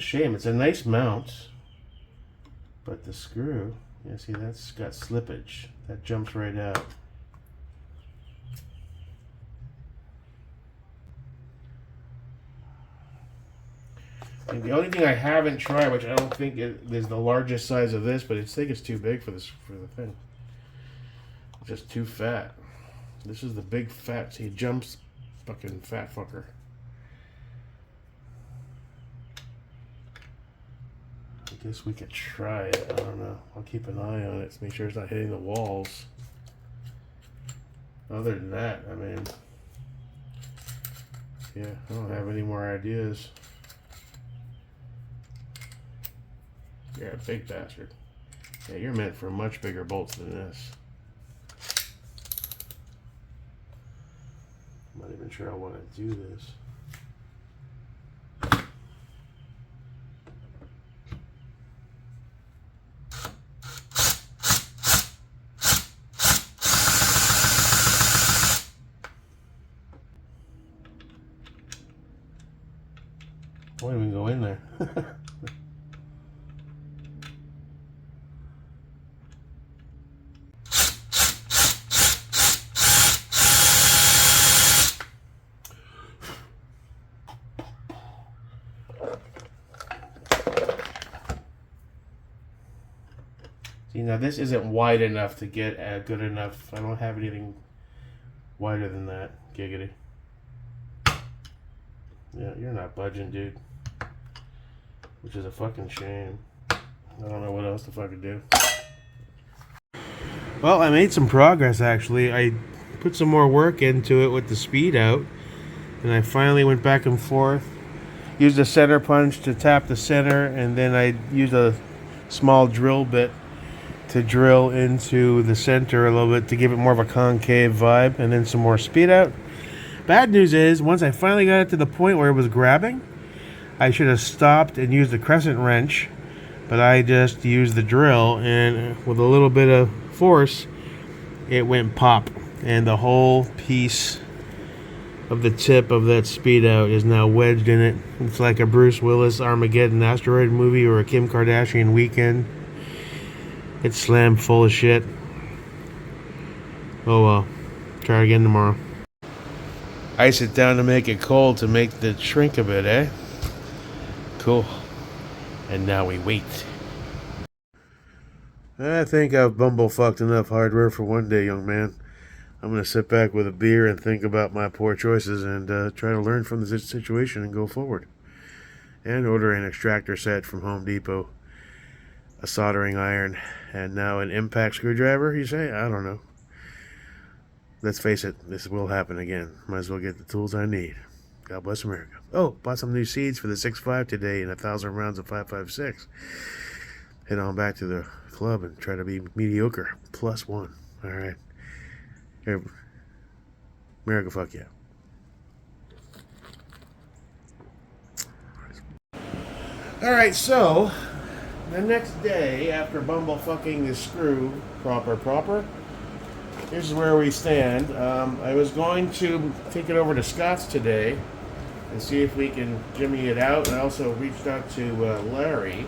shame. It's a nice mount, but the screw, you see, that's got slippage. That jumps right out. And the only thing I haven't tried, which I don't think is the largest size of this, but I think it's too big for the thing. It's just too fat. This is the big fat. He jumps, fucking fat fucker. I guess we could try it. I don't know. I'll keep an eye on it to make sure it's not hitting the walls. Other than that, I mean, yeah, I don't have any more ideas. You're a big bastard. Yeah, you're meant for much bigger bolts than this. I'm not even sure I want to do this. I won't even go in there. See, now this isn't wide enough to get good enough. I don't have anything wider than that. Giggity. Yeah, you're not budging, dude. Which is a fucking shame. I don't know what else to fucking do. Well, I made some progress, actually. I put some more work into it with the speed out. And I finally went back and forth. Used a center punch to tap the center. And then I used a small drill bit to drill into the center a little bit to give it more of a concave vibe. And then some more speed out. Bad news is, once I finally got it to the point where it was grabbing, I should have stopped and used the crescent wrench, but I just used the drill, and with a little bit of force, it went pop, and the whole piece of the tip of that speed out is now wedged in it. It's like a Bruce Willis Armageddon asteroid movie or a Kim Kardashian weekend. It's slammed full of shit. Oh well, try again tomorrow. Ice it down to make it cold to make the shrink a bit, eh? Cool. And now we wait. I think I've bumblefucked enough hardware for one day, young man. I'm going to sit back with a beer and think about my poor choices and try to learn from the situation and go forward. And order an extractor set from Home Depot, a soldering iron, and now an impact screwdriver, you say? I don't know. Let's face it, this will happen again. Might as well get the tools I need. God bless America. Oh, bought some new seeds for the 6.5 today and 1,000 rounds of 5.56. Head on back to the club and try to be mediocre. +1. All right. Here, America, fuck yeah. All right, so the next day after bumblefucking the screw proper, here's where we stand. I was going to take it over to Scott's today and see if we can jimmy it out. I also reached out to Larry,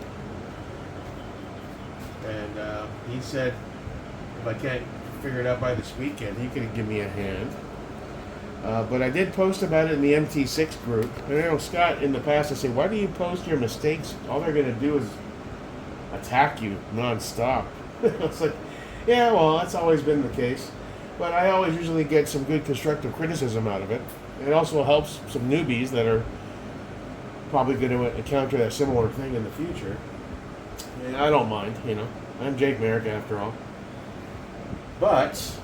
and he said if I can't figure it out by this weekend, he could give me a hand. But I did post about it in the MT6 group. And I know Scott in the past, I say, why do you post your mistakes? All they're going to do is attack you nonstop. It's like, yeah, well, that's always been the case. But I always usually get some good constructive criticism out of it. It also helps some newbies that are probably going to encounter a similar thing in the future. And I don't mind, you know. I'm Jake Merrick after all. But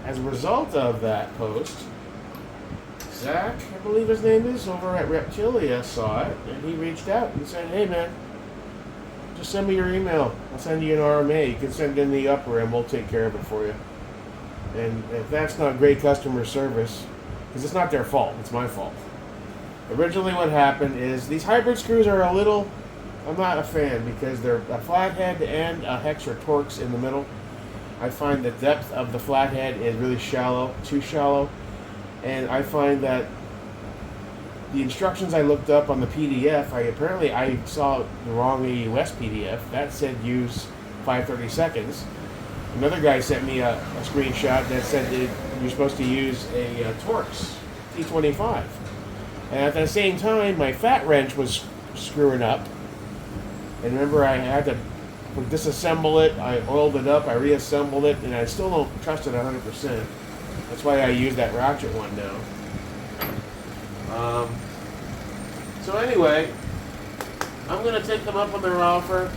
as a result of that post, Zach, I believe his name is, over at Reptilia saw it, and he reached out and said, hey man, just send me your email. I'll send you an RMA. You can send in the upper and we'll take care of it for you. And if that's not great customer service, because it's not their fault, it's my fault. Originally what happened is these hybrid screws are a little, I'm not a fan because they're a flathead and a hex or Torx in the middle. I find the depth of the flathead is really shallow, too shallow. And I find that the instructions I looked up on the PDF, apparently I saw the wrong AUS PDF. That said use 5/30 seconds. Another guy sent me a screenshot that said that you're supposed to use a Torx T25. And at the same time, my fat wrench was screwing up. And remember, I had to disassemble it. I oiled it up, I reassembled it, and I still don't trust it 100%. That's why I use that ratchet one now. So anyway, I'm going to take them up on their offer,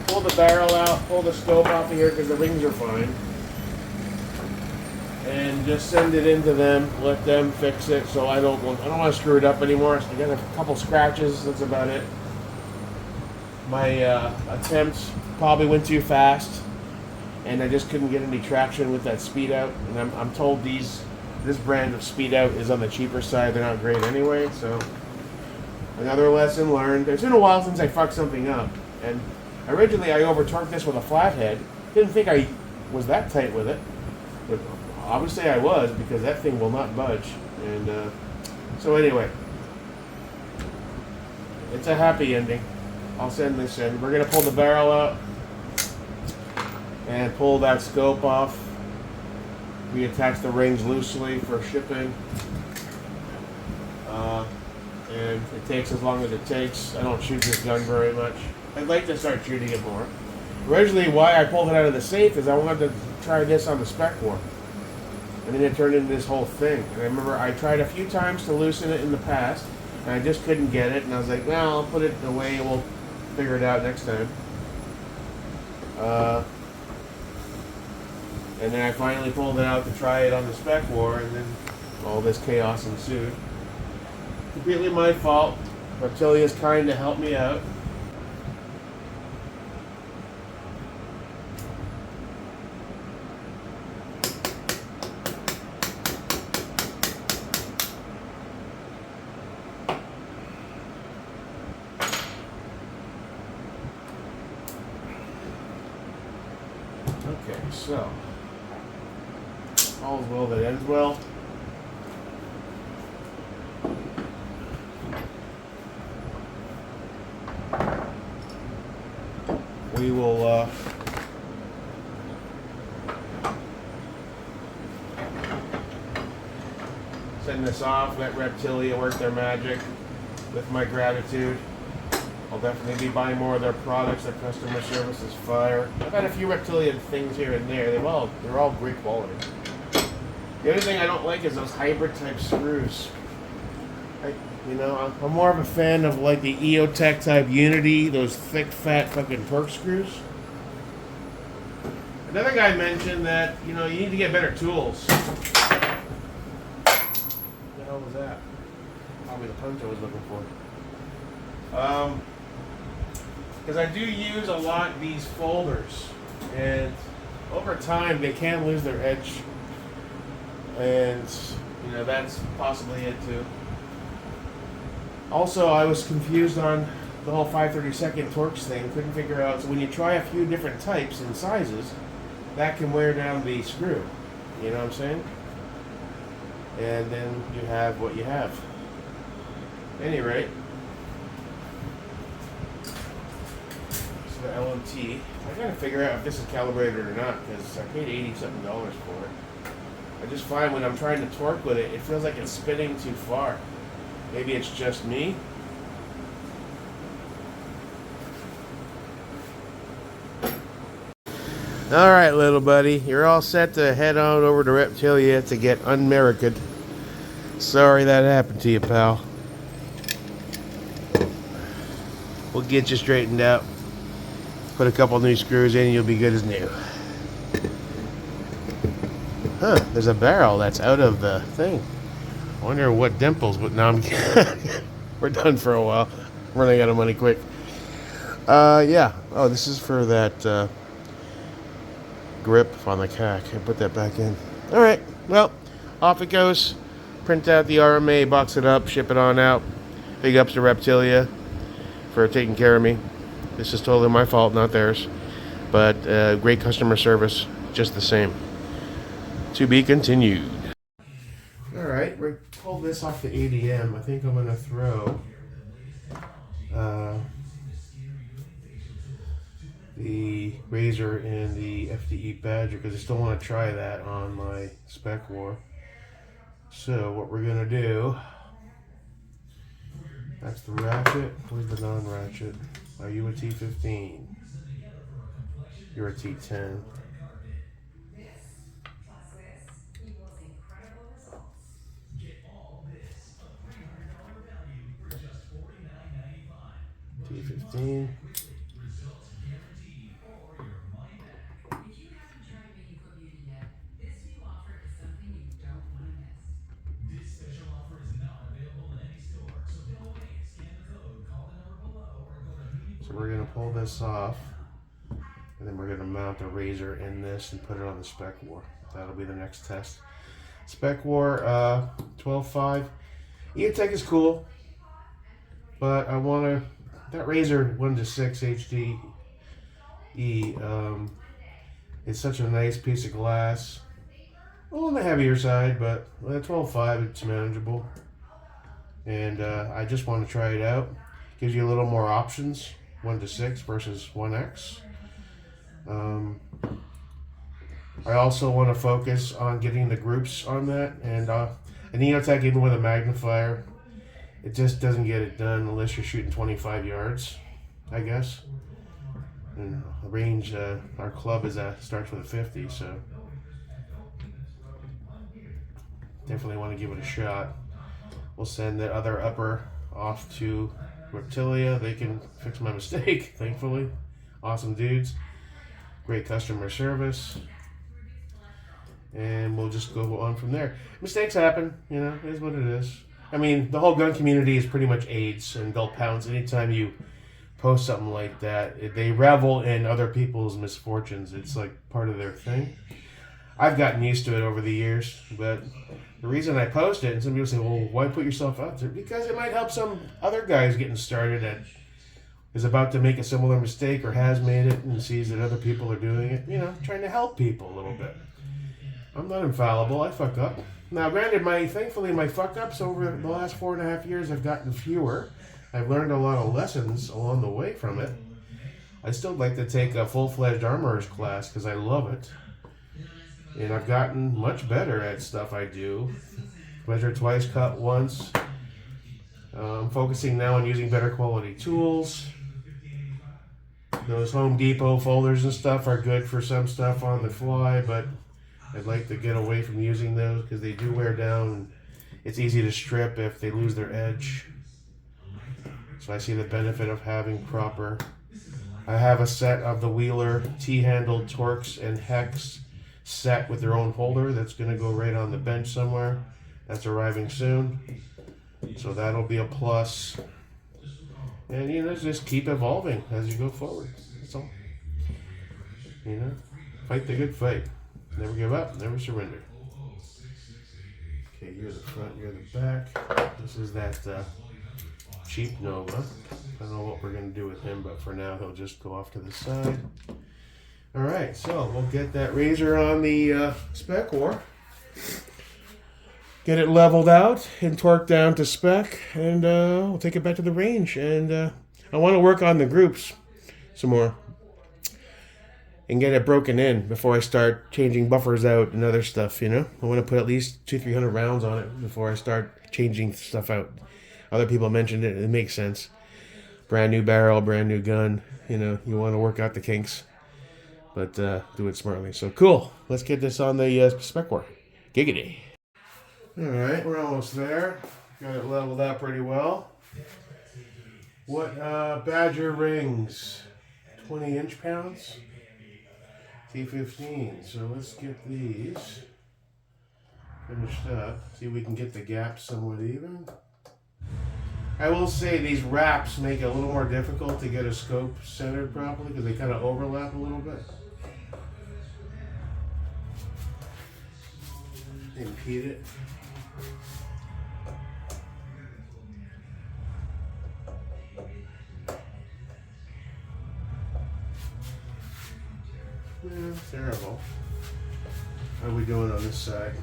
pull the barrel out, pull the scope off of here because the rings are fine, and just send it into them, let them fix it. So I don't want to screw it up anymore. So I got a couple scratches, that's about it. My attempts probably went too fast, and I just couldn't get any traction with that speed out. And I'm told this brand of speed out is on the cheaper side. They're not great anyway. So another lesson learned. It's been a while since I fucked something up, and originally I over torqued this with a flathead. Didn't think I was that tight with it, but obviously I was, because that thing will not budge. And so anyway, it's a happy ending. I'll send this in. We're going to pull the barrel out and pull that scope off. We attach the rings loosely for shipping. And it takes as long as it takes. I don't shoot this gun very much. I'd like to start shooting it more. Originally, why I pulled it out of the safe is I wanted to try this on the Specwar. And then it turned into this whole thing. And I remember I tried a few times to loosen it in the past, and I just couldn't get it. And I was like, well, I'll put it away and we'll figure it out next time. And then I finally pulled it out to try it on the Specwar, and then all this chaos ensued. Completely my fault. Reptilia's kind to help me out. Okay, so all's well that ends well. We will send this off, let Reptilia work their magic. With my gratitude, I'll definitely be buying more of their products. Their customer service is fire. I've had a few Reptilia things here and there. They're all great quality. The only thing I don't like is those hybrid type screws. I'm more of a fan of like the EOTech type Unity, those thick, fat fucking Torx screws. Another guy mentioned that, you need to get better tools. What the hell was that? Probably the punch I was looking for. Because I do use a lot these folders, and over time they can lose their edge, and that's possibly it too. Also, I was confused on the whole 5/32 Torx thing. Couldn't figure out. So when you try a few different types and sizes, that can wear down the screw. You know what I'm saying? And then you have what you have. At any rate, so the LMT. I gotta figure out if this is calibrated or not, because I paid $80-something for it. I just find when I'm trying to torque with it, it feels like it's spinning too far. Maybe it's just me. Alright, little buddy. You're all set to head on over to Reptilia to get unmariced. Sorry that happened to you, pal. We'll get you straightened out. Put a couple new screws in and you'll be good as new. Huh, there's a barrel that's out of the thing. I wonder what dimples, but now we're done for a while. Running out of money quick. Yeah. Oh, this is for that grip on the cack. I put that back in. Alright, well, off it goes. Print out the RMA, box it up, ship it on out. Big ups to Reptilia for taking care of me. This is totally my fault, not theirs. But great customer service, just the same. To be continued. Alright, we're pull this off the ADM. I think I'm gonna throw the Razor and the FDE Badger because I still want to try that on my Specwar. So what we're gonna do, that's the ratchet. Where's the non-ratchet? Are you a T15? You're a T10. T15. So we're going to pull this off, and then we're going to mount the Razor in this and put it on the Specwar. That'll be the next test. Specwar 12.5. EOTech is cool, but I want to, that Razor 1:6 HDE is such a nice piece of glass. A little on the heavier side, but at 12.5 it's manageable. And I just want to try it out. Gives you a little more options. 1:6 versus 1X. I also want to focus on getting the groups on that, and an EOTech, even with a magnifier, it just doesn't get it done unless you're shooting 25 yards, I guess. And the range, our club is starts with a 50, so definitely want to give it a shot. We'll send the other upper off to Reptilia. They can fix my mistake, thankfully. Awesome dudes. Great customer service. And we'll just go on from there. Mistakes happen, you know, it is what it is. I mean, the whole gun community is pretty much AIDS, and they'll pounce anytime you post something like that. They revel in other people's misfortunes. It's like part of their thing. I've gotten used to it over the years, but the reason I post it, and some people say, well, why put yourself out there? Because it might help some other guys getting started that is about to make a similar mistake or has made it and sees that other people are doing it. You know, trying to help people a little bit. I'm not infallible. I fuck up. Now, granted, thankfully, my fuck-ups over the last 4.5 years have gotten fewer. I've learned a lot of lessons along the way from it. I still like to take a full-fledged armorer's class because I love it. And I've gotten much better at stuff I do. Measure twice, cut once. I'm focusing now on using better quality tools. Those Home Depot folders and stuff are good for some stuff on the fly, but I'd like to get away from using those because they do wear down. It's easy to strip if they lose their edge. So I see the benefit of having proper. I have a set of the Wheeler T-handled Torx and Hex set with their own holder that's going to go right on the bench somewhere. That's arriving soon. So that'll be a plus. And, you know, just keep evolving as you go forward. That's all. You know, fight the good fight. Never give up, never surrender. Okay, you're the front, you're the back. This is that cheap Nova. I don't know what we're going to do with him, but for now he'll just go off to the side. Alright, so we'll get that Razor on the Specwar. Get it leveled out and torqued down to spec, and we'll take it back to the range. And I want to work on the groups some more and get it broken in before I start changing buffers out and other stuff, you know? I want to put at least 200-300 rounds on it before I start changing stuff out. Other people mentioned it. It makes sense. Brand new barrel, brand new gun. You know, you want to work out the kinks, but do it smartly. So cool. Let's get this on the Specwar. Giggity. All right, we're almost there. Got it leveled out pretty well. What Badger rings? 20 inch-pounds? T15. So let's get these finished up. See if we can get the gaps somewhat even. I will say these wraps make it a little more difficult to get a scope centered properly because they kind of overlap a little bit. Impede it. Yeah, terrible. How are we doing on this side?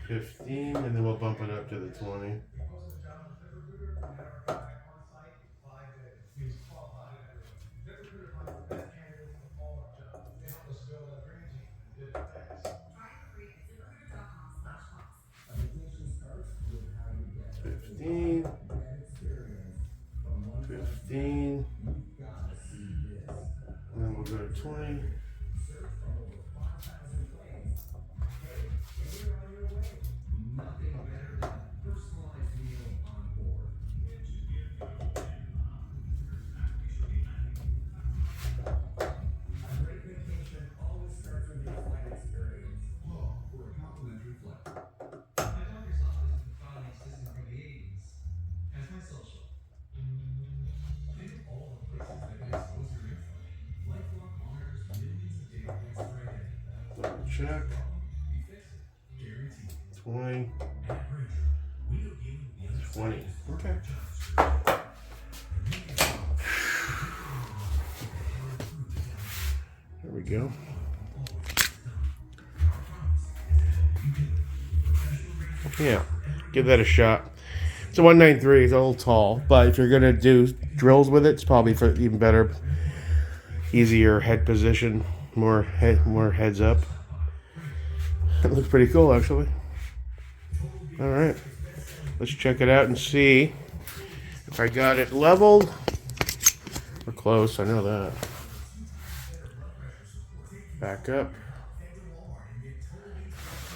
15, and then we'll bump it up to the 20. $15, $15, and then we'll go to 20. Check. 20. 20. Okay. There we go. Yeah, give that a shot. It's a 193. It's a little tall, but if you're gonna do drills with it, it's probably for even better, easier head position, more heads up. That looks pretty cool, actually. All right, let's check it out and see if I got it leveled. We're close, I know that. Back up.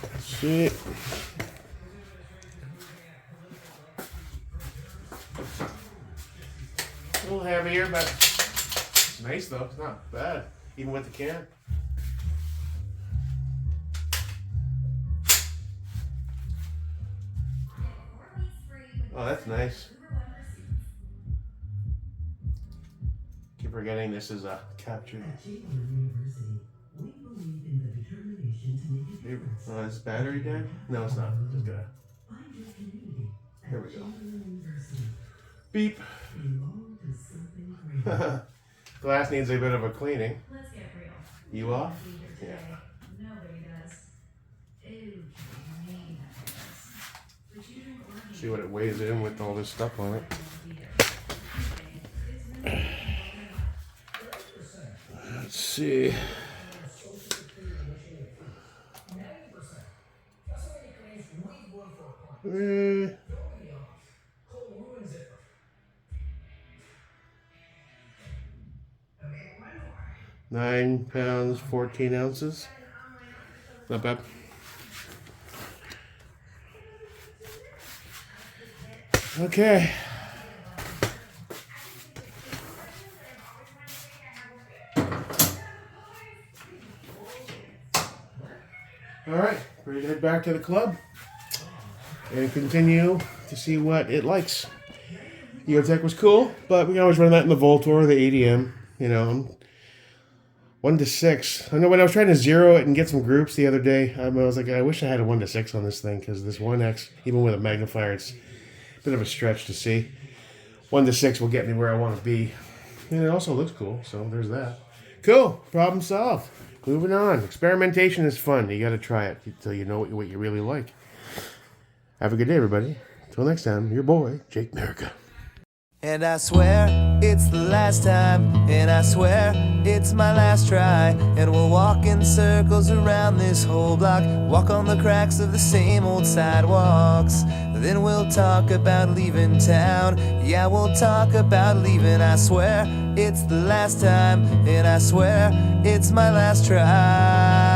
Let's see it. A little heavier, but it's nice though. It's not bad, even with the can. Oh, that's nice. Keep forgetting this is a captured. Oh, is battery dead? No, it's not. Just gonna. Here we go. Beep. Glass needs a bit of a cleaning. Let's get real. You off? Yeah. Nobody does. See what it weighs in with all this stuff on it. Let's see. Eh. 9 pounds, 14 ounces. Not bad. Okay. All right, ready to head back to the club and continue to see what it likes. EOTech was cool, but we can always run that in the Voltor or the ADM. You know, I'm 1 to 6. I know when I was trying to zero it and get some groups the other day, I was like, I wish I had a 1 to 6 on this thing, because this 1X, even with a magnifier, it's a bit of a stretch to see. 1 to 6 will get me where I want to be. And it also looks cool, so there's that. Cool, problem solved. Moving on. Experimentation is fun. You got to try it until you know what you really like. Have a good day, everybody. Until next time, your boy, Jake Merica. And I swear it's the last time, and I swear it's my last try. And we'll walk in circles around this whole block, walk on the cracks of the same old sidewalks. Then we'll talk about leaving town. Yeah, we'll talk about leaving. I swear it's the last time, and I swear it's my last try.